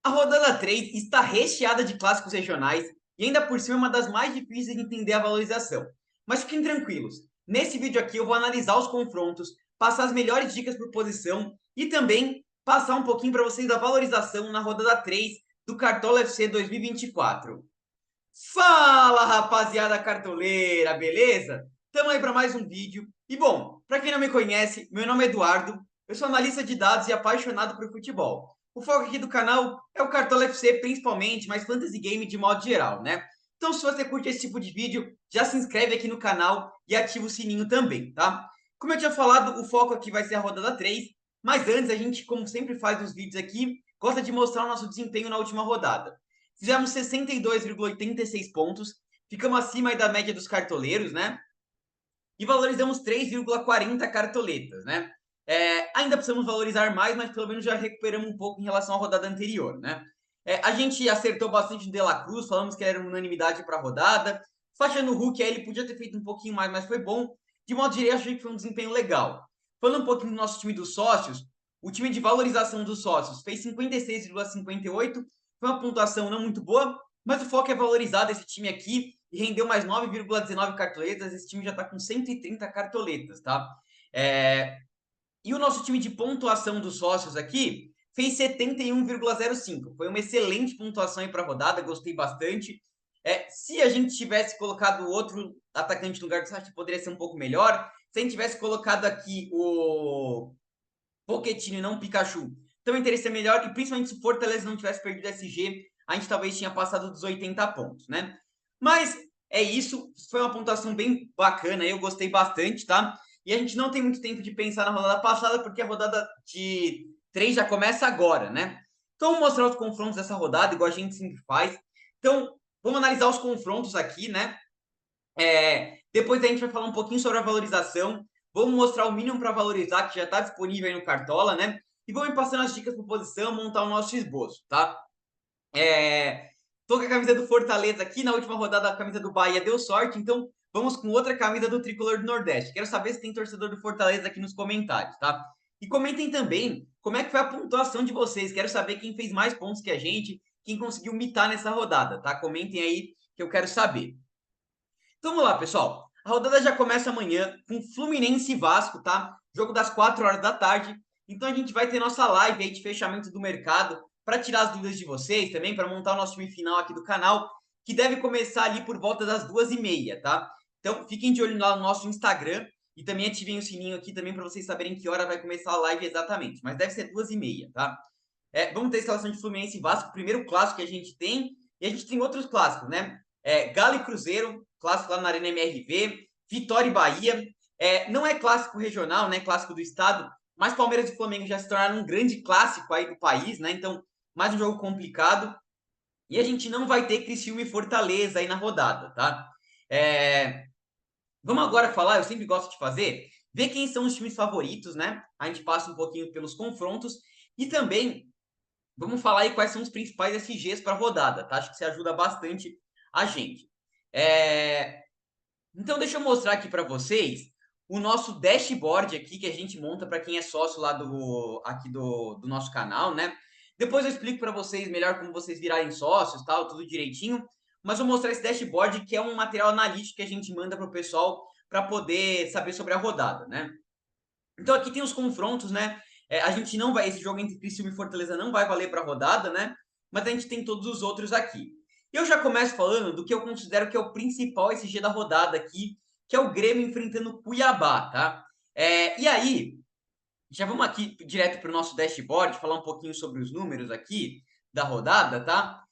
A rodada 3 está recheada de clássicos regionais e ainda por cima é uma das mais difíceis de entender a valorização. Mas fiquem tranquilos, nesse vídeo aqui eu vou analisar os confrontos, passar as melhores dicas por posição e também passar um pouquinho para vocês da valorização na rodada 3 do Cartola FC 2024. Fala, rapaziada cartoleira, beleza? Estamos aí para mais um vídeo. E bom, para quem não me conhece, meu nome é Eduardo, eu sou analista de dados e apaixonado por futebol. O foco aqui do canal é o Cartola FC principalmente, mas Fantasy Game de modo geral, né? Então, se você curte esse tipo de vídeo, já se inscreve aqui no canal e ativa o sininho também, tá? Como eu tinha falado, o foco aqui vai ser a rodada 3, mas antes a gente, como sempre faz nos vídeos aqui, gosta de mostrar o nosso desempenho na última rodada. Fizemos 62,86 pontos, ficamos acima aí da média dos cartoleiros, né? E valorizamos 3,40 cartoletas, né? Ainda precisamos valorizar mais, mas pelo menos já recuperamos um pouco em relação à rodada anterior, né? A gente acertou bastante no De La Cruz, falamos que era unanimidade para a rodada. Faixa no Hulk, aí ele podia ter feito um pouquinho mais, mas foi bom. De modo geral, achei que foi um desempenho legal. Falando um pouquinho do nosso time dos sócios, o time de valorização dos sócios fez 56,58, foi uma pontuação não muito boa, mas o foco é valorizar esse time aqui e rendeu mais 9,19 cartoletas. Esse time já está com 130 cartoletas, tá? E o nosso time de pontuação dos sócios aqui fez 71,05. Foi uma excelente pontuação aí para a rodada, gostei bastante. Se a gente tivesse colocado outro atacante no lugar do Sacha, poderia ser um pouco melhor. Se a gente tivesse colocado aqui o Pochettino e não o Pikachu, também teria sido melhor. E principalmente se o Fortaleza não tivesse perdido o SG, a gente talvez tinha passado dos 80 pontos, né? Mas é isso, foi uma pontuação bem bacana, eu gostei bastante, tá? E a gente não tem muito tempo de pensar na rodada passada, porque a rodada de 3 já começa agora, né? Então, vamos mostrar os confrontos dessa rodada, igual a gente sempre faz. Então, vamos analisar os confrontos aqui, né? Depois a gente vai falar um pouquinho sobre a valorização. Vamos mostrar o mínimo para valorizar, que já está disponível aí no Cartola, né? E vamos passando as dicas por posição, montar o nosso esboço, tá? Tô com a camisa do Fortaleza aqui. Na última rodada, a camisa do Bahia deu sorte, então vamos com outra camisa do Tricolor do Nordeste. Quero saber se tem torcedor do Fortaleza aqui nos comentários, tá? E comentem também como é que foi a pontuação de vocês. Quero saber quem fez mais pontos que a gente, quem conseguiu mitar nessa rodada, tá? Comentem aí que eu quero saber. Então vamos lá, pessoal. A rodada já começa amanhã com Fluminense e Vasco, tá? Jogo das 4 horas da tarde. Então a gente vai ter nossa live aí de fechamento do mercado para tirar as dúvidas de vocês também, para montar o nosso time final aqui do canal, que deve começar ali por volta das 2h30, tá? Então fiquem de olho lá no nosso Instagram e também ativem o sininho aqui também para vocês saberem que hora vai começar a live exatamente. Mas deve ser 2h30, tá? Vamos ter a escalação de Fluminense e Vasco, o primeiro clássico que a gente tem. E a gente tem outros clássicos, né? Galo e Cruzeiro, clássico lá na Arena MRV, Vitória e Bahia. Não é clássico regional, né? Clássico do estado, mas Palmeiras e Flamengo já se tornaram um grande clássico aí do país, né? Então, mais um jogo complicado. E a gente não vai ter Criciúma e Fortaleza aí na rodada, tá? Vamos agora falar, eu sempre gosto de fazer, ver quem são os times favoritos, né? A gente passa um pouquinho pelos confrontos e também vamos falar aí quais são os principais SGs para a rodada, tá? Acho que isso ajuda bastante a gente. Então, deixa eu mostrar aqui para vocês o nosso dashboard aqui que a gente monta para quem é sócio lá aqui do nosso canal, né? Depois eu explico para vocês melhor como vocês virarem sócios, tal, tudo direitinho. Mas vou mostrar esse dashboard que é um material analítico que a gente manda para o pessoal para poder saber sobre a rodada, né? Então aqui tem os confrontos, né? A gente não vai, esse jogo entre Criciúma e Fortaleza não vai valer para a rodada, né? Mas a gente tem todos os outros aqui. Eu já começo falando do que eu considero que é o principal SG da rodada aqui, que é o Grêmio enfrentando o Cuiabá, tá? E aí, já vamos aqui direto para o nosso dashboard, falar um pouquinho sobre os números aqui da rodada, tá?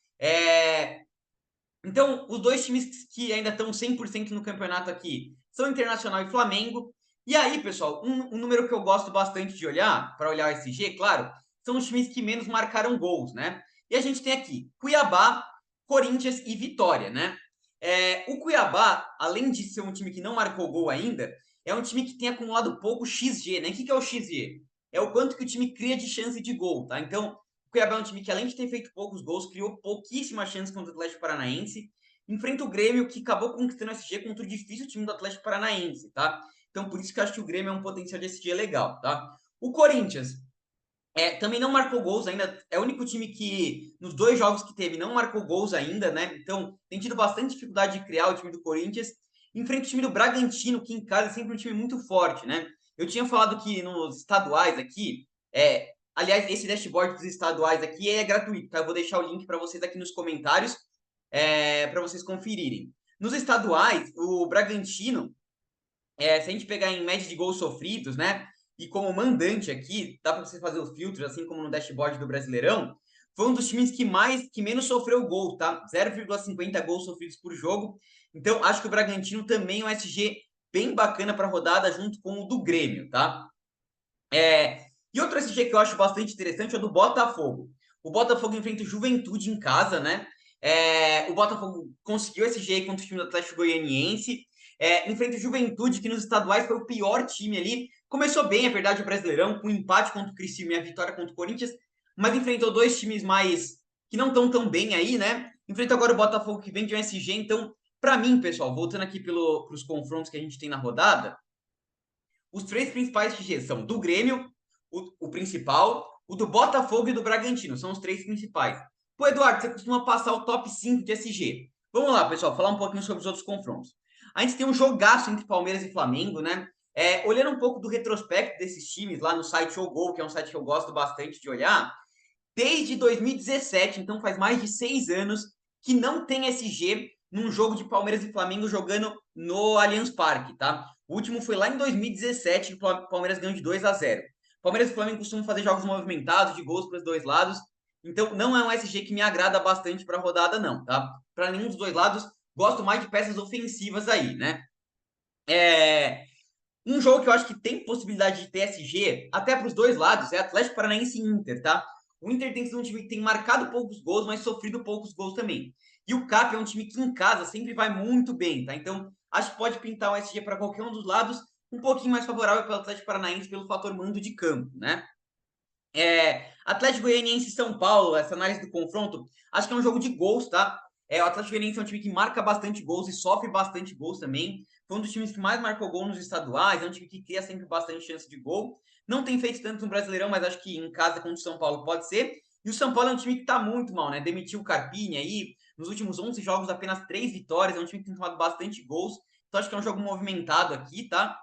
Então, os dois times que ainda estão 100% no campeonato aqui são Internacional e Flamengo. E aí, pessoal, um número que eu gosto bastante de olhar, para olhar o SG, claro, são os times que menos marcaram gols, né? E a gente tem aqui Cuiabá, Corinthians e Vitória, né? O Cuiabá, além de ser um time que não marcou gol ainda, é um time que tem acumulado pouco XG, né? O que é o XG? É o quanto que o time cria de chance de gol, tá? Então, o Cuiabá é um time que, além de ter feito poucos gols, criou pouquíssimas chances contra o Atlético Paranaense. Enfrenta o Grêmio, que acabou conquistando o SG contra o difícil time do Atlético Paranaense, tá? Então, por isso que eu acho que o Grêmio é um potencial de SG legal, tá? O Corinthians Também não marcou gols ainda, é o único time que, nos 2 jogos que teve, não marcou gols ainda, né? Então, tem tido bastante dificuldade de criar o time do Corinthians. Enfrenta o time do Bragantino, que em casa é sempre um time muito forte, né? Eu tinha falado que nos estaduais aqui, aliás, esse dashboard dos estaduais aqui é gratuito, tá? Eu vou deixar o link para vocês aqui nos comentários, para vocês conferirem. Nos estaduais, o Bragantino, se a gente pegar em média de gols sofridos, né? E como mandante aqui, dá para você fazer os filtros, assim como no dashboard do Brasileirão, foi um dos times que menos sofreu gol, tá? 0,50 gols sofridos por jogo. Então, acho que o Bragantino também é um SG bem bacana para a rodada, junto com o do Grêmio, tá? E outro SG que eu acho bastante interessante é o do Botafogo. O Botafogo enfrenta o Juventude em casa, né? O Botafogo conseguiu SG contra o time do Atlético Goianiense. Enfrenta o Juventude, que nos estaduais foi o pior time ali. Começou bem, é verdade, o Brasileirão, com um empate contra o Criciúma e a vitória contra o Corinthians, mas enfrentou 2 times mais que não estão tão bem aí, né? Enfrenta agora o Botafogo, que vem de um SG. Então, para mim, pessoal, voltando aqui para os confrontos que a gente tem na rodada, os 3 principais SGs são do Grêmio, o principal, o do Botafogo e do Bragantino. São os 3 principais. Pô, Eduardo, você costuma passar o top 5 de SG. Vamos lá, pessoal, falar um pouquinho sobre os outros confrontos. A gente tem um jogaço entre Palmeiras e Flamengo, né? Olhando um pouco do retrospecto desses times lá no site Ogol, que é um site que eu gosto bastante de olhar, desde 2017, então faz mais de 6 anos, que não tem SG num jogo de Palmeiras e Flamengo jogando no Allianz Parque, tá? O último foi lá em 2017, que o Palmeiras ganhou de 2-0. Palmeiras e Flamengo costumam fazer jogos movimentados, de gols para os dois lados, então não é um SG que me agrada bastante para a rodada, não, tá? Para nenhum dos dois lados, gosto mais de peças ofensivas aí, né? Um jogo que eu acho que tem possibilidade de TSG, até para os dois lados, é Atlético Paranaense e Inter, tá? O Inter tem sido um time que tem marcado poucos gols, mas sofrido poucos gols também. E o CAP é um time que em casa sempre vai muito bem, tá? Então, acho que pode pintar o SG para qualquer um dos lados, um pouquinho mais favorável para o Atlético Paranaense pelo fator mando de campo, né? Atlético Goianiense e São Paulo, essa análise do confronto, acho que é um jogo de gols, tá? O Atlético Goianiense é um time que marca bastante gols e sofre bastante gols também. Foi um dos times que mais marcou gol nos estaduais, é um time que cria sempre bastante chance de gol. Não tem feito tanto no Brasileirão, mas acho que em casa contra o São Paulo pode ser. E o São Paulo é um time que tá muito mal, né? Demitiu o Carpini aí, nos últimos 11 jogos apenas 3 vitórias, é um time que tem tomado bastante gols. Então acho que é um jogo movimentado aqui, tá?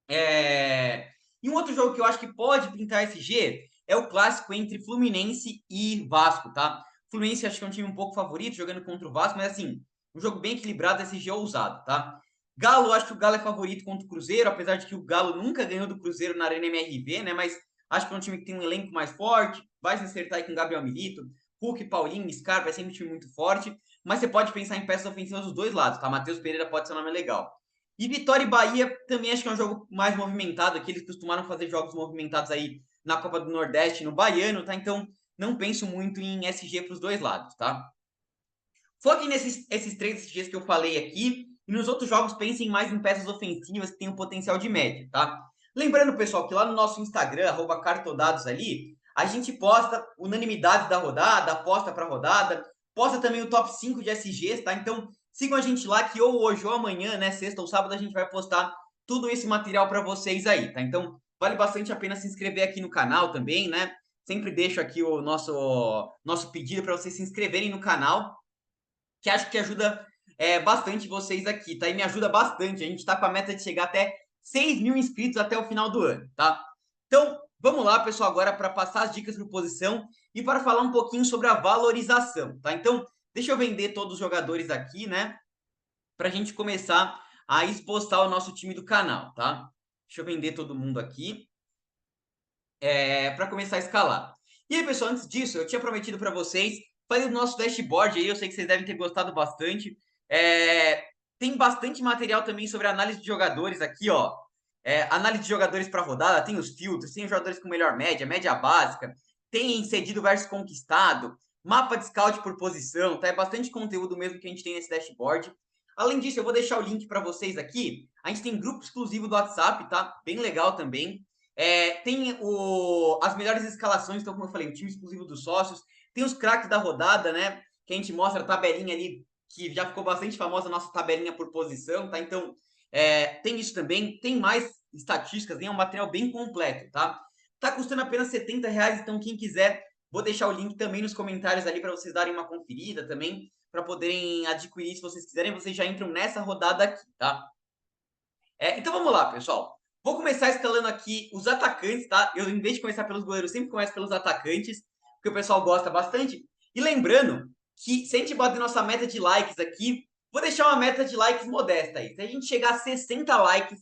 E um outro jogo que eu acho que pode pintar SG é o clássico entre Fluminense e Vasco, tá? Fluminense acho que é um time um pouco favorito, jogando contra o Vasco, mas assim, um jogo bem equilibrado, SG ousado, tá? Galo, acho que o Galo é favorito contra o Cruzeiro, apesar de que o Galo nunca ganhou do Cruzeiro na Arena MRV, né? Mas acho que é um time que tem um elenco mais forte, vai se acertar aí com Gabriel Milito, Hulk, Paulinho, Scarpa, é sempre um time muito forte, mas você pode pensar em peças ofensivas dos dois lados, tá? Matheus Pereira pode ser um nome legal. E Vitória e Bahia também acho que é um jogo mais movimentado, que eles costumaram fazer jogos movimentados aí na Copa do Nordeste, no Baiano, tá? Então não penso muito em SG para os dois lados, tá? Foquem nesses esses 3 SGs que eu falei aqui, e nos outros jogos pensem mais em peças ofensivas que têm um potencial de média, tá? Lembrando, pessoal, que lá no nosso Instagram, @cartodados ali, a gente posta unanimidades da rodada, aposta para a rodada, posta também o top 5 de SGs, tá? Então sigam a gente lá que ou hoje ou amanhã, né, sexta ou sábado, a gente vai postar tudo esse material para vocês aí, tá? Então vale bastante a pena se inscrever aqui no canal também, né? Sempre deixo aqui o nosso pedido para vocês se inscreverem no canal, que acho que ajuda bastante vocês aqui, tá? E me ajuda bastante. A gente está com a meta de chegar até 6 mil inscritos até o final do ano, tá? Então, vamos lá, pessoal, agora para passar as dicas por posição e para falar um pouquinho sobre a valorização, tá? Então, deixa eu vender todos os jogadores aqui, né? Para a gente começar a expostar o nosso time do canal, tá? Deixa eu vender todo mundo aqui para começar a escalar. E aí, pessoal, antes disso, eu tinha prometido para vocês fazer o nosso dashboard aí, eu sei que vocês devem ter gostado bastante. Tem bastante material também sobre análise de jogadores aqui, ó. Análise de jogadores para rodada, tem os filtros, tem os jogadores com melhor média, média básica, tem cedido versus conquistado, mapa de scout por posição, tá? É bastante conteúdo mesmo que a gente tem nesse dashboard. Além disso, eu vou deixar o link para vocês aqui. A gente tem grupo exclusivo do WhatsApp, tá? Bem legal também. Tem as melhores escalações, então, como eu falei, o time exclusivo dos sócios. Tem os craques da rodada, né? Que a gente mostra a tabelinha ali, que já ficou bastante famosa a nossa tabelinha por posição, tá? Então, tem isso também. Tem mais estatísticas, é um material bem completo, tá? Tá custando apenas R$70, então quem quiser, vou deixar o link também nos comentários ali para vocês darem uma conferida também, para poderem adquirir se vocês quiserem, vocês já entram nessa rodada aqui, tá? Então vamos lá, pessoal. Vou começar escalando aqui os atacantes, tá? Eu, em vez de começar pelos goleiros, sempre começo pelos atacantes, porque o pessoal gosta bastante. E lembrando que se a gente bater nossa meta de likes aqui, vou deixar uma meta de likes modesta aí. Se a gente chegar a 60 likes,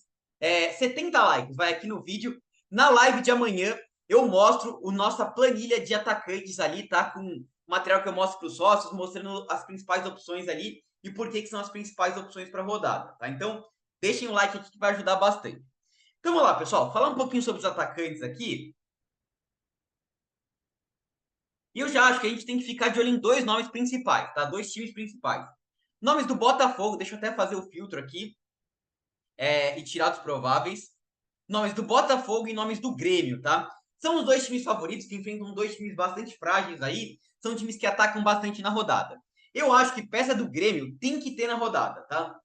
70 likes, vai aqui no vídeo, na live de amanhã, eu mostro a nossa planilha de atacantes ali, tá? Com material que eu mostro para os sócios, mostrando as principais opções ali e por que são as principais opções para rodada, tá? Então, deixem o like aqui que vai ajudar bastante. Então vamos lá, pessoal. Falar um pouquinho sobre os atacantes aqui. E eu já acho que a gente tem que ficar de olho em dois nomes principais, tá? Dois times principais. Nomes do Botafogo, deixa eu até fazer o filtro aqui e tirar dos prováveis. Nomes do Botafogo e nomes do Grêmio, tá? São os dois times favoritos que enfrentam dois times bastante frágeis aí. São times que atacam bastante na rodada. Eu acho que peça do Grêmio tem que ter na rodada, tá?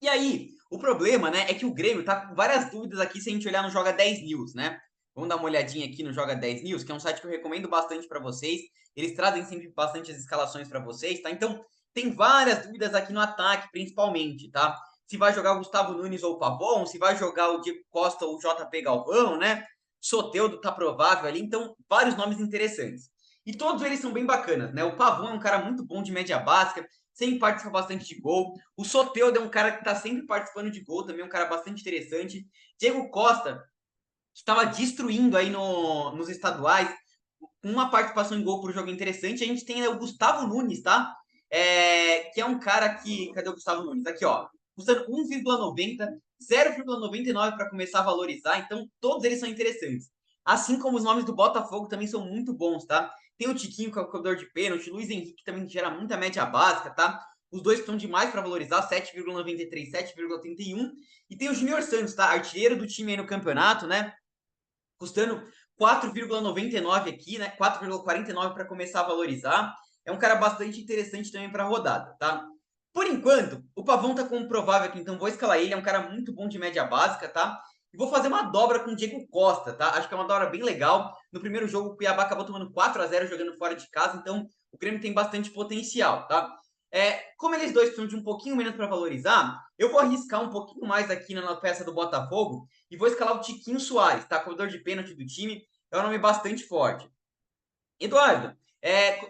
E aí, o problema, né, é que o Grêmio tá com várias dúvidas aqui se a gente olhar no Joga 10 News, né? Vamos dar uma olhadinha aqui no Joga 10 News, que é um site que eu recomendo bastante para vocês. Eles trazem sempre bastante as escalações para vocês, tá? Então, tem várias dúvidas aqui no ataque, principalmente, tá? Se vai jogar o Gustavo Nunes ou o Pavon, se vai jogar o Diego Costa ou o JP Galvão, né? Soteldo tá provável ali, então, vários nomes interessantes. E todos eles são bem bacanas, né? O Pavon é um cara muito bom de média básica, sempre participa bastante de gol. O Soteldo é um cara que está sempre participando de gol, também é um cara bastante interessante. Diego Costa, que estava destruindo aí nos estaduais, uma participação em gol por jogo interessante. A gente tem o Gustavo Nunes, tá? Que é um cara que... Cadê o Gustavo Nunes? Aqui, ó. Custando 1,90, 0,99 para começar a valorizar. Então, todos eles são interessantes. Assim como os nomes do Botafogo também são muito bons, tá? Tem o Tiquinho, que é o cobrador de pênalti, Luiz Henrique também gera muita média básica, tá? Os dois estão demais para valorizar, 7,93, 7,31. E tem o Júnior Santos, tá? Artilheiro do time aí no campeonato, né? Custando 4,99 aqui, né? 4,49 para começar a valorizar. É um cara bastante interessante também para a rodada, tá? Por enquanto, o Pavão tá como provável aqui, então vou escalar ele. É um cara muito bom de média básica, tá? E vou fazer uma dobra com o Diego Costa, tá? Acho que é uma dobra bem legal. No primeiro jogo, o Cuiabá acabou tomando 4-0 jogando fora de casa, então o Grêmio tem bastante potencial, tá? Como eles dois precisam de um pouquinho menos para valorizar, eu vou arriscar um pouquinho mais aqui na peça do Botafogo e vou escalar o Tiquinho Soares, tá? Corredor de pênalti do time, é um nome bastante forte. Eduardo,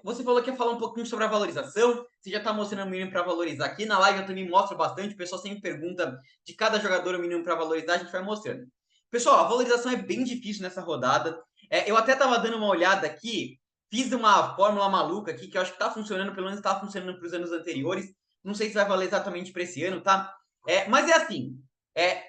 você falou que ia falar um pouquinho sobre a valorização, você já está mostrando o mínimo para valorizar aqui, na live eu também mostro bastante, o pessoal sempre pergunta de cada jogador o mínimo para valorizar, a gente vai mostrando. Pessoal, a valorização é bem difícil nessa rodada, eu até estava dando uma olhada aqui, fiz uma fórmula maluca aqui, que eu acho que está funcionando, pelo menos estava funcionando para os anos anteriores, não sei se vai valer exatamente para esse ano, tá? Mas é assim,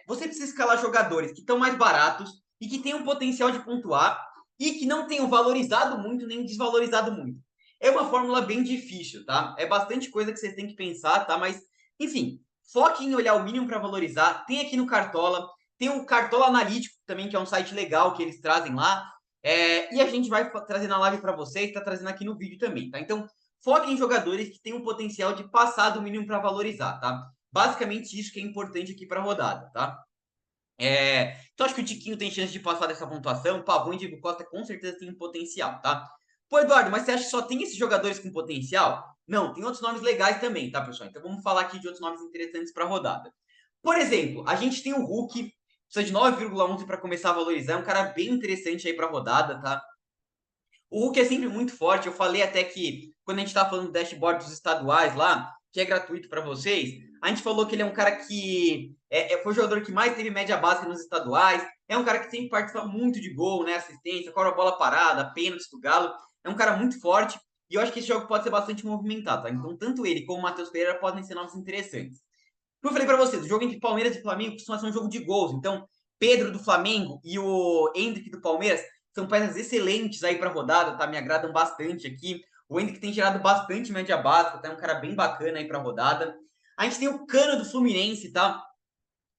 você precisa escalar jogadores que estão mais baratos e que têm um potencial de pontuar, e que não tenham valorizado muito nem desvalorizado muito. É uma fórmula bem difícil, tá? É bastante coisa que vocês têm que pensar, tá? Mas, enfim, foque em olhar o mínimo para valorizar. Tem aqui no Cartola, tem o Cartola Analítico também, que é um site legal que eles trazem lá. E a gente vai trazer na live para vocês, tá trazendo aqui no vídeo também, tá? Então, foque em jogadores que têm o potencial de passar do mínimo para valorizar, tá? Basicamente isso que é importante aqui para a rodada, tá? Então acho que o Tiquinho tem chance de passar dessa pontuação. O Pavão e Diego Costa com certeza tem potencial, tá? Pô, Eduardo, mas você acha que só tem esses jogadores com potencial? Não, tem outros nomes legais também, tá, pessoal? Então vamos falar aqui de outros nomes interessantes para a rodada. Por exemplo, a gente tem o Hulk, precisa de 9,11 para começar a valorizar. É um cara bem interessante aí para a rodada, tá? O Hulk é sempre muito forte. Eu falei até que quando a gente estava falando do dashboard dos estaduais lá, que é gratuito para vocês, a gente falou que ele é um cara que foi o jogador que mais teve média básica nos estaduais. É um cara que sempre participa muito de gol, né? Assistência, cobra a bola parada, pênalti do Galo. É um cara muito forte. E eu acho que esse jogo pode ser bastante movimentado, tá? Então, tanto ele como o Matheus Pereira podem ser nomes interessantes. Como eu falei para vocês, o jogo entre Palmeiras e Flamengo costuma ser um jogo de gols. Então, Pedro do Flamengo e o Hendrick do Palmeiras são peças excelentes aí para a rodada, tá? Me agradam bastante aqui. O Hendrick tem gerado bastante média básica, tá? É um cara bem bacana aí para a rodada. A gente tem o Cano do Fluminense, tá?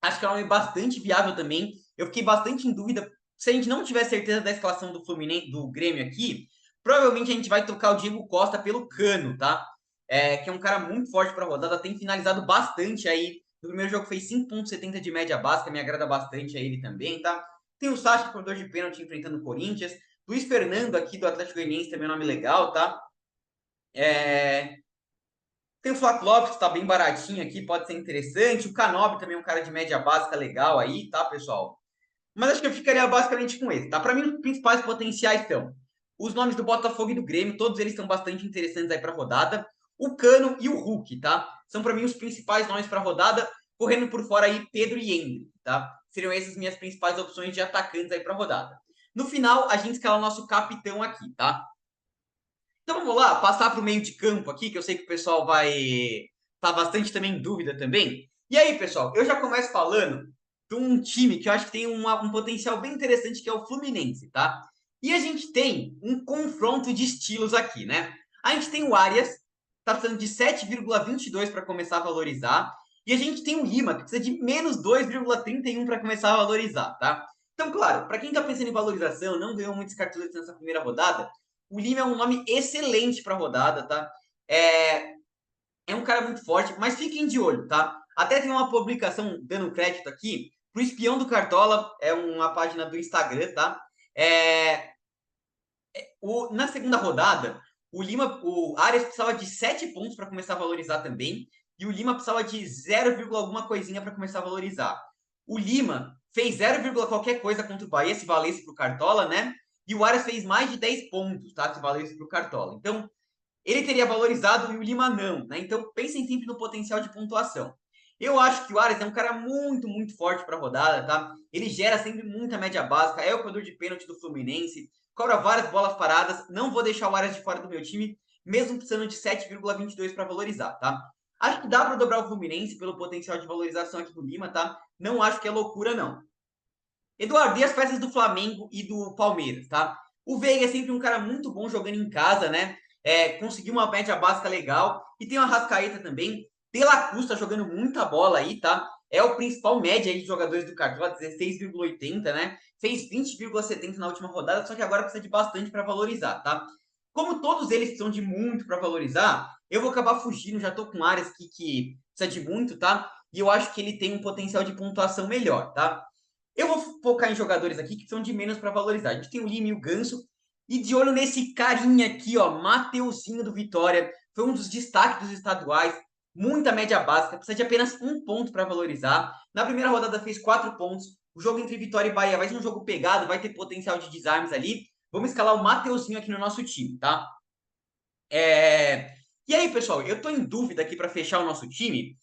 Acho que é um nome bastante viável também. Eu fiquei bastante em dúvida. Se a gente não tiver certeza da escalação do Fluminense, do Grêmio aqui, provavelmente a gente vai trocar o Diego Costa pelo Cano, tá? Que é um cara muito forte para a rodada, tem finalizado bastante aí. No primeiro jogo fez 5,70 de média básica, me agrada bastante a ele também, tá? Tem o Sacha, corredor de pênalti, enfrentando o Corinthians. Luiz Fernando aqui do Atlético Goianiense, também é um nome legal, tá? Tem o Flávio Lopes, que está bem baratinho aqui, pode ser interessante. O Canobi também é um cara de média básica legal aí, tá, pessoal? Mas acho que eu ficaria basicamente com esse, tá? Para mim, os principais potenciais são os nomes do Botafogo e do Grêmio, todos eles são bastante interessantes aí para a rodada. O Cano e o Hulk, tá? São para mim os principais nomes para a rodada, correndo por fora aí Pedro e Hendrick, tá? Seriam essas minhas principais opções de atacantes aí para a rodada. No final, a gente escala o nosso capitão aqui, tá? Então vamos lá, passar para o meio de campo aqui, que eu sei que o pessoal vai estar bastante também em dúvida também. E aí, pessoal, eu já começo falando de um time que eu acho que tem um potencial bem interessante, que é o Fluminense, tá? E a gente tem um confronto de estilos aqui, né? A gente tem o Arias, tá precisando de 7,22 para começar a valorizar. E a gente tem o Lima, que precisa de menos 2,31 para começar a valorizar, tá? Então, claro, para quem está pensando em valorização, não ganhou muitos cartuletes nessa primeira rodada, o Lima é um nome excelente para a rodada, tá? É um cara muito forte, mas fiquem de olho, tá? Até tem uma publicação dando crédito aqui pro Espião do Cartola, é uma página do Instagram, tá? Na segunda rodada, o Arias precisava de 7 pontos para começar a valorizar também, e o Lima precisava de 0, alguma coisinha para começar a valorizar. O Lima fez 0, qualquer coisa contra o Bahia, se valesse para o Cartola, né? E o Arias fez mais de 10 pontos, tá? Se valesse para o Cartola. Então, ele teria valorizado e o Lima não, né? Então, pensem sempre no potencial de pontuação. Eu acho que o Arias é um cara muito, muito forte para a rodada, tá? Ele gera sempre muita média básica, é o cobrador de pênalti do Fluminense, cobra várias bolas paradas, não vou deixar o Arias de fora do meu time, mesmo precisando de 7,22 para valorizar, tá? Acho que dá para dobrar o Fluminense pelo potencial de valorização aqui do Lima, tá? Não acho que é loucura, não. Eduardo, e as peças do Flamengo e do Palmeiras, tá? O Veiga é sempre um cara muito bom jogando em casa, né? Conseguiu uma média básica legal. E tem o Arrascaeta também. De La Cruz tá jogando muita bola aí, tá? É o principal média aí de jogadores do Cartola, 16,80, né? Fez 20,70 na última rodada, só que agora precisa de bastante para valorizar, tá? Como todos eles precisam de muito para valorizar, eu vou acabar fugindo, já tô com áreas que precisa de muito, tá? E eu acho que ele tem um potencial de pontuação melhor, tá? Eu vou focar em jogadores aqui que são de menos para valorizar. A gente tem o Lima e o Ganso. E de olho nesse carinha aqui, ó, Mateuzinho do Vitória. Foi um dos destaques dos estaduais. Muita média básica. Precisa de apenas 1 ponto para valorizar. Na primeira rodada fez 4 pontos. O jogo entre Vitória e Bahia vai ser um jogo pegado. Vai ter potencial de desarmes ali. Vamos escalar o Mateuzinho aqui no nosso time, tá? E aí, pessoal, eu tô em dúvida aqui para fechar o nosso time.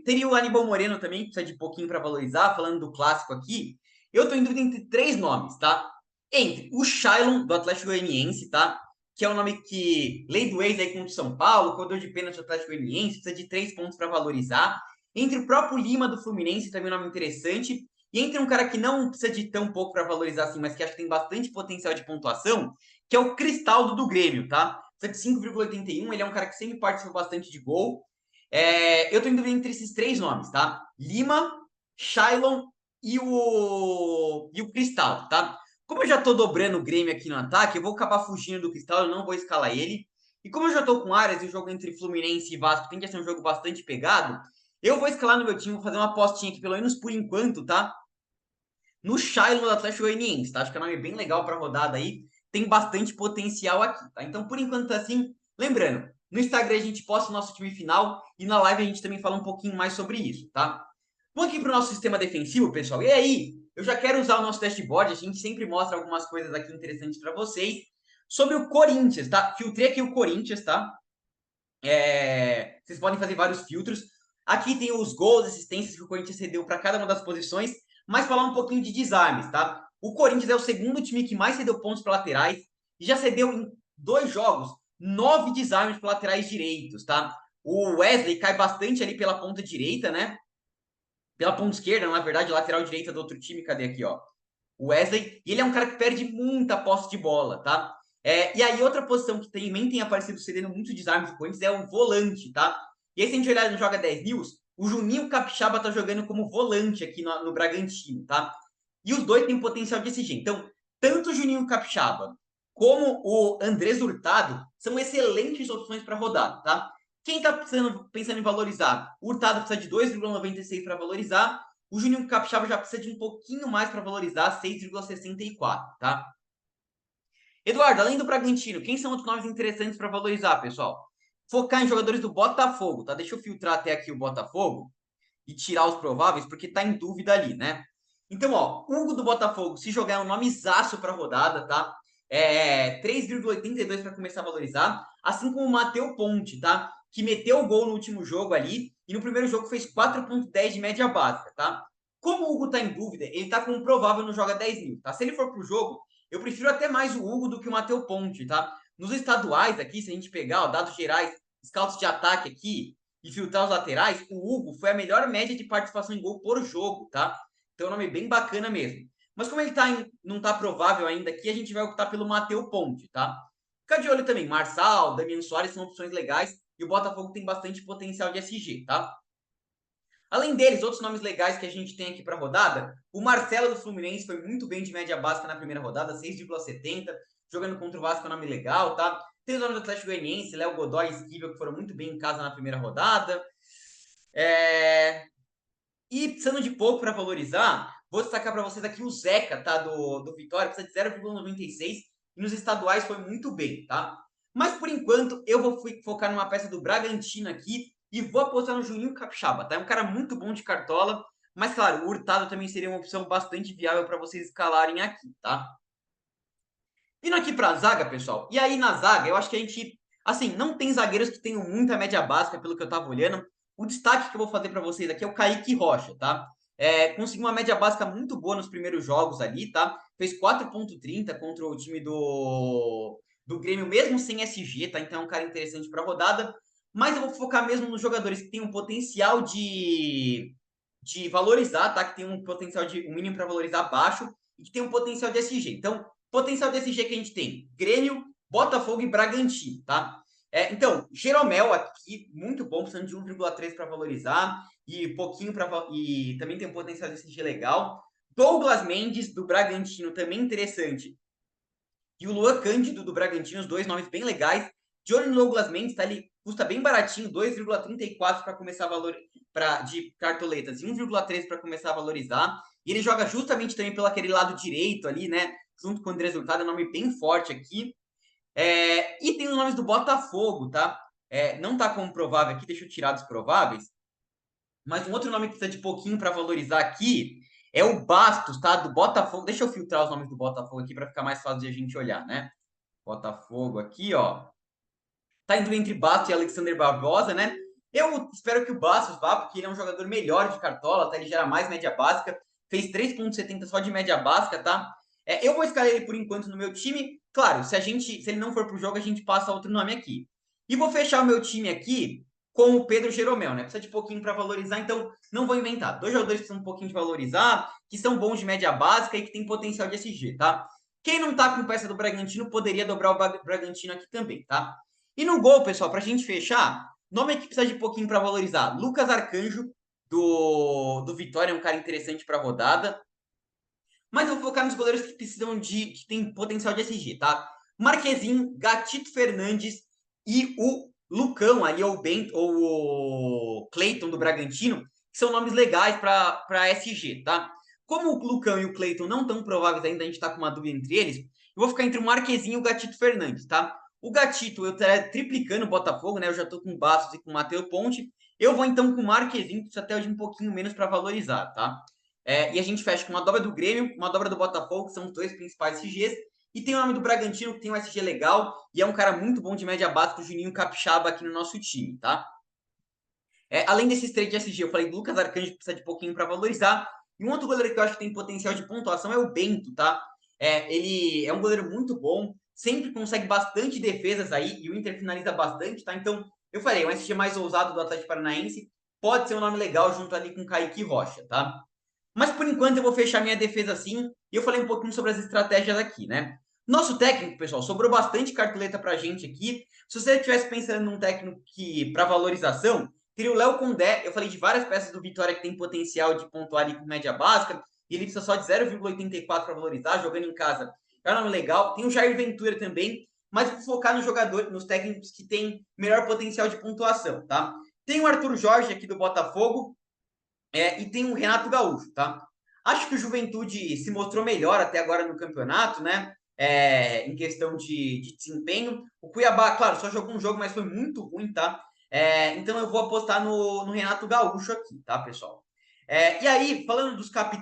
Teria o Aníbal Moreno também, que precisa de pouquinho para valorizar, falando do clássico aqui. Eu tô em dúvida entre 3 nomes, tá? Entre o Shailon, do Atlético Goianiense, tá? Que é um nome que, lei do ex aí contra o São Paulo, corredor de pênalti do Atlético Goianiense, precisa de 3 pontos para valorizar. Entre o próprio Lima, do Fluminense, também é um nome interessante. E entre um cara que não precisa de tão pouco para valorizar assim, mas que acho que tem bastante potencial de pontuação, que é o Cristaldo do Grêmio, tá? Precisa de 5,81, ele é um cara que sempre participa bastante de gol. Eu tô em dúvida entre esses 3 nomes, tá? Lima, Shailon e o Cristal, tá? Como eu já tô dobrando o Grêmio aqui no ataque, eu vou acabar fugindo do Cristal, eu não vou escalar ele. E como eu já tô com áreas e o jogo entre Fluminense e Vasco tem que ser um jogo bastante pegado, eu vou escalar no meu time, vou fazer uma apostinha aqui, pelo menos por enquanto, tá? No Shailon do Atlético Goianiense, tá? Acho que é um nome bem legal para rodada aí, tem bastante potencial aqui, tá? Então, por enquanto, tá assim. Lembrando, no Instagram a gente posta o nosso time final e na live a gente também fala um pouquinho mais sobre isso, tá? Vamos aqui para o nosso sistema defensivo, pessoal. E aí, eu já quero usar o nosso dashboard, a gente sempre mostra algumas coisas aqui interessantes para vocês sobre o Corinthians, tá? Filtrei aqui o Corinthians, tá? Vocês podem fazer vários filtros. Aqui tem os gols, assistências que o Corinthians cedeu para cada uma das posições, mas falar um pouquinho de desarmes, tá? O Corinthians é o segundo time que mais cedeu pontos para laterais e já cedeu em 2 jogos 9 desarmes para laterais direitos, tá? O Wesley cai bastante ali pela ponta direita, né? Pela ponta esquerda, na verdade, lateral direita do outro time, cadê aqui, ó? O Wesley, e ele é um cara que perde muita posse de bola, tá? E aí, outra posição que também tem aparecido cedendo muito desarmes do Corinthians é o volante, tá? E aí, se a gente olhar no Joga 10 News, o Juninho Capixaba tá jogando como volante aqui no Bragantino, tá? E os dois têm potencial de exigir. Então, tanto o Juninho Capixaba como o Andrés Hurtado são excelentes opções para rodar, tá? Quem está pensando em valorizar? O Hurtado precisa de 2,96 para valorizar. o Juninho Capixaba já precisa de um pouquinho mais para valorizar, 6,64, tá? Eduardo, além do Bragantino, quem são outros nomes interessantes para valorizar, pessoal? Focar em jogadores do Botafogo, tá? Deixa eu filtrar até aqui o Botafogo e tirar os prováveis, porque tá em dúvida ali, né? Então, ó, Hugo do Botafogo, se jogar é um nomezaço para rodada, tá? 3,82 para começar a valorizar, assim como o Matheus Ponte, tá? Que meteu o gol no último jogo ali e no primeiro jogo fez 4,10 de média básica, tá? Como o Hugo tá em dúvida, ele tá com um provável no Joga 10 mil, tá? Se ele for pro jogo, eu prefiro até mais o Hugo do que o Matheus Ponte, tá? Nos estaduais aqui, se a gente pegar, ó, dados gerais, scouts de ataque aqui, e filtrar os laterais, o Hugo foi a melhor média de participação em gol por jogo, tá? Então é um nome bem bacana mesmo. Mas como ele não tá provável ainda aqui, a gente vai optar pelo Matheus Ponte, tá? Fica de olho também, Marçal, Damian Soares são opções legais e o Botafogo tem bastante potencial de SG, tá? Além deles, outros nomes legais que a gente tem aqui para a rodada, o Marcelo do Fluminense foi muito bem de média básica na primeira rodada, 6,70, jogando contra o Vasco é um nome legal, tá? Tem os nomes do Atlético Goianiense, Léo Godoy e Esquivel, que foram muito bem em casa na primeira rodada. E precisando de pouco para valorizar, vou destacar para vocês aqui o Zeca, tá? Do Vitória, precisa de 0,96 e nos estaduais foi muito bem, tá? Mas por enquanto eu vou focar numa peça do Bragantino aqui e vou apostar no Juninho Capixaba, tá? É um cara muito bom de cartola, mas claro, o Hurtado também seria uma opção bastante viável para vocês escalarem aqui, tá? Vindo aqui para a zaga, pessoal, e aí na zaga eu acho que a gente, assim, não tem zagueiros que tenham muita média básica, pelo que eu tava olhando. O destaque que eu vou fazer para vocês aqui é o Kaique Rocha, tá? Conseguiu uma média básica muito boa nos primeiros jogos ali, tá? Fez 4,30 contra o time do Grêmio, mesmo sem SG, tá? Então é um cara interessante para rodada. Mas eu vou focar mesmo nos jogadores que têm um potencial de valorizar, tá? Que tem um potencial de um mínimo para valorizar baixo e que tem um potencial de SG. Então, potencial de SG que a gente tem: Grêmio, Botafogo e Bragantino, tá? Então, Jeromel aqui, muito bom, precisando de 1,3 para valorizar e pouquinho para e também tem um potencial de SG legal. Douglas Mendes do Bragantino também interessante. E o Luan Cândido do Bragantino, os dois nomes bem legais. De olho no Douglas Mendes, tá ali, custa bem baratinho, 2,34 para começar a valor de cartoletas e 1,3 para começar a valorizar. E ele joga justamente também pelo aquele lado direito ali, né? Junto com o André Resultado, é um nome bem forte aqui. E tem os nomes do Botafogo, tá? Não tá como provável aqui, deixa eu tirar dos prováveis. Mas um outro nome que precisa de pouquinho para valorizar aqui é o Bastos, tá? Do Botafogo. Deixa eu filtrar os nomes do Botafogo aqui para ficar mais fácil de a gente olhar, né? Botafogo aqui, ó. Tá indo entre Bastos e Alexander Barbosa, né? Eu espero que o Bastos vá, porque ele é um jogador melhor de cartola, tá? Ele gera mais média básica. Fez 3,70 só de média básica, tá? Eu vou escalar ele por enquanto no meu time. Claro, se ele não for pro jogo, a gente passa outro nome aqui. E vou fechar o meu time aqui com o Pedro Jeromel, né? Precisa de pouquinho para valorizar, então não vou inventar. Dois jogadores que precisam um pouquinho de valorizar, que são bons de média básica e que tem potencial de SG, tá? Quem não tá com peça do Bragantino poderia dobrar o Bragantino aqui também, tá? E no gol, pessoal, pra gente fechar, nome que precisa de pouquinho para valorizar. Lucas Arcanjo, do Vitória, é um cara interessante para rodada. Mas eu vou focar nos goleiros que precisam que tem potencial de SG, tá? Marquezinho, Gatito Fernandes e o Lucão ali, ou o Bento, ou o Cleiton do Bragantino, que são nomes legais para SG, tá? Como o Lucão e o Cleiton não tão prováveis ainda, a gente tá com uma dúvida entre eles, eu vou ficar entre o Marquezinho e o Gatito Fernandes, tá? O Gatito, eu estaria triplicando o Botafogo, né? Eu já tô com o Bastos e com o Matheus Ponte. Eu vou então com o Marquezinho, que precisa até de um pouquinho menos para valorizar, tá? E a gente fecha com uma dobra do Grêmio, uma dobra do Botafogo, que são os dois principais SGs. E tem o nome do Bragantino, que tem um SG legal. E é um cara muito bom de média básica, o Juninho Capixaba aqui no nosso time, tá? Além desses três de SG, eu falei do Lucas Arcanjo, que precisa de pouquinho para valorizar. E um outro goleiro que eu acho que tem potencial de pontuação é o Bento, tá? Ele é um goleiro muito bom, sempre consegue bastante defesas aí, e o Inter finaliza bastante, tá? Então, eu falei, um SG mais ousado do Atlético Paranaense pode ser um nome legal junto ali com o Kaique Rocha, tá? Mas por enquanto eu vou fechar minha defesa assim. E eu falei um pouquinho sobre as estratégias aqui, né? Nosso técnico, pessoal, sobrou bastante cartoleta pra gente aqui. Se você estivesse pensando num técnico que para valorização, teria o Léo Condé. Eu falei de várias peças do Vitória que tem potencial de pontuar ali com média básica. E ele precisa só de 0,84 para valorizar, jogando em casa. É um nome legal. Tem o Jair Ventura também, mas vou focar no jogador, nos técnicos que têm melhor potencial de pontuação, tá? Tem o Arthur Jorge aqui do Botafogo, e tem o Renato Gaúcho, tá? Acho que o Juventude se mostrou melhor até agora no campeonato, né? Em questão de desempenho. O Cuiabá, claro, só jogou um jogo, mas foi muito ruim, tá? Então eu vou apostar no Renato Gaúcho aqui, tá, pessoal? E aí, falando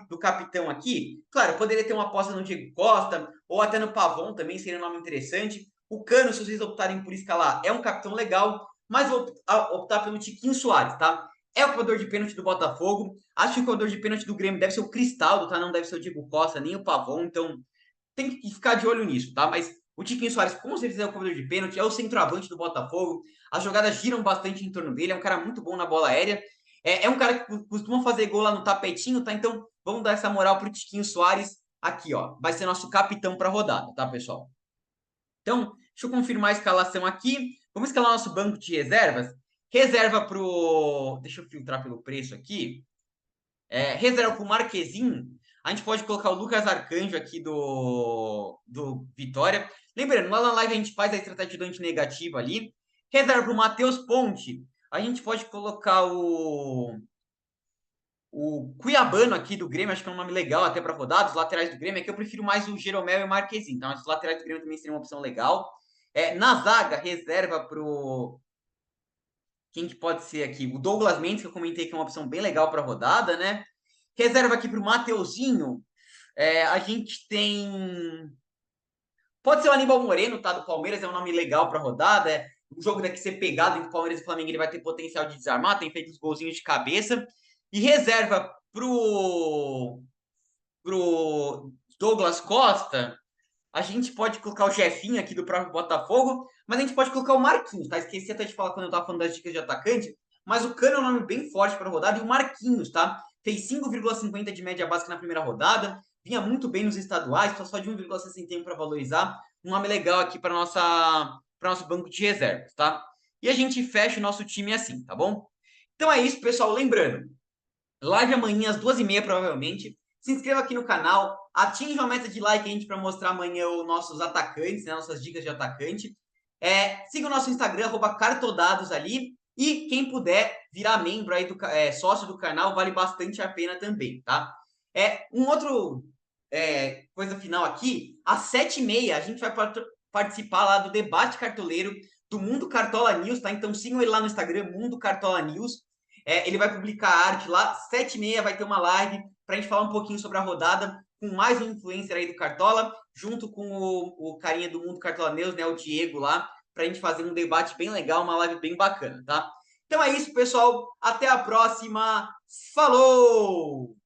do capitão aqui, claro, poderia ter uma aposta no Diego Costa, ou até no Pavon também, seria um nome interessante. O Cano, se vocês optarem por escalar, é um capitão legal, mas vou optar pelo Tiquinho Soares, tá? É o cobrador de pênalti do Botafogo. Acho que o cobrador de pênalti do Grêmio deve ser o Cristaldo, tá? Não deve ser o Diego Costa, nem o Pavon. Então, tem que ficar de olho nisso, tá? Mas o Tiquinho Soares, com certeza, é o cobrador de pênalti. É o centroavante do Botafogo. As jogadas giram bastante em torno dele. É um cara muito bom na bola aérea. É um cara que costuma fazer gol lá no tapetinho, tá? Então, vamos dar essa moral pro Tiquinho Soares aqui, ó. Vai ser nosso capitão pra rodada, tá, pessoal? Então, deixa eu confirmar a escalação aqui. Vamos escalar nosso banco de reservas. Reserva pro. Deixa eu filtrar pelo preço aqui. Reserva pro Marquezinho. A gente pode colocar o Lucas Arcanjo aqui do Vitória. Lembrando, lá na live a gente faz a estratégia do anti-negativo ali. Reserva pro Matheus Ponte. A gente pode colocar o Cuiabano aqui do Grêmio, acho que é um nome legal até para rodar, os laterais do Grêmio, é que eu prefiro mais o Jeromel e o Marquezinho, então os laterais do Grêmio também seriam uma opção legal. Na zaga, reserva pro... Quem que pode ser aqui? O Douglas Mendes, que eu comentei que é uma opção bem legal para rodada, né? Reserva aqui pro Mateuzinho, a gente tem... Pode ser o Aníbal Moreno, tá? Do Palmeiras, é um nome legal para rodada, um jogo daqui ser pegado entre Palmeiras e Flamengo, ele vai ter potencial de desarmar, tem feito os golzinhos de cabeça. E reserva pro Douglas Costa, a gente pode colocar o Jefinho aqui do próprio Botafogo, mas a gente pode colocar o Marquinhos, tá? Esqueci até de falar quando eu tava falando das dicas de atacante, mas o Cano é um nome bem forte para a rodada e o Marquinhos, tá? Fez 5,50 de média básica na primeira rodada, vinha muito bem nos estaduais, só de 1,61 para valorizar. Um nome legal aqui para nosso banco de reservas, tá? E a gente fecha o nosso time assim, tá bom? Então é isso, pessoal. Lembrando, live amanhã às 2h30, provavelmente. Se inscreva aqui no canal, atinge uma meta de like a gente para mostrar amanhã os nossos atacantes, né, nossas dicas de atacante. Siga o nosso Instagram, @cartodados ali. E quem puder virar membro aí sócio do canal, vale bastante a pena também, tá? Um outro coisa final aqui, às 7h30 a gente vai participar lá do debate cartoleiro do Mundo Cartola News, tá? Então sigam ele lá no Instagram, Mundo Cartola News. Ele vai publicar arte lá, 7h30 vai ter uma live para a gente falar um pouquinho sobre a rodada com mais um influencer aí do Cartola, junto com o carinha do Mundo Cartola News, né, o Diego lá, para a gente fazer um debate bem legal, uma live bem bacana, tá? Então é isso, pessoal. Até a próxima. Falou!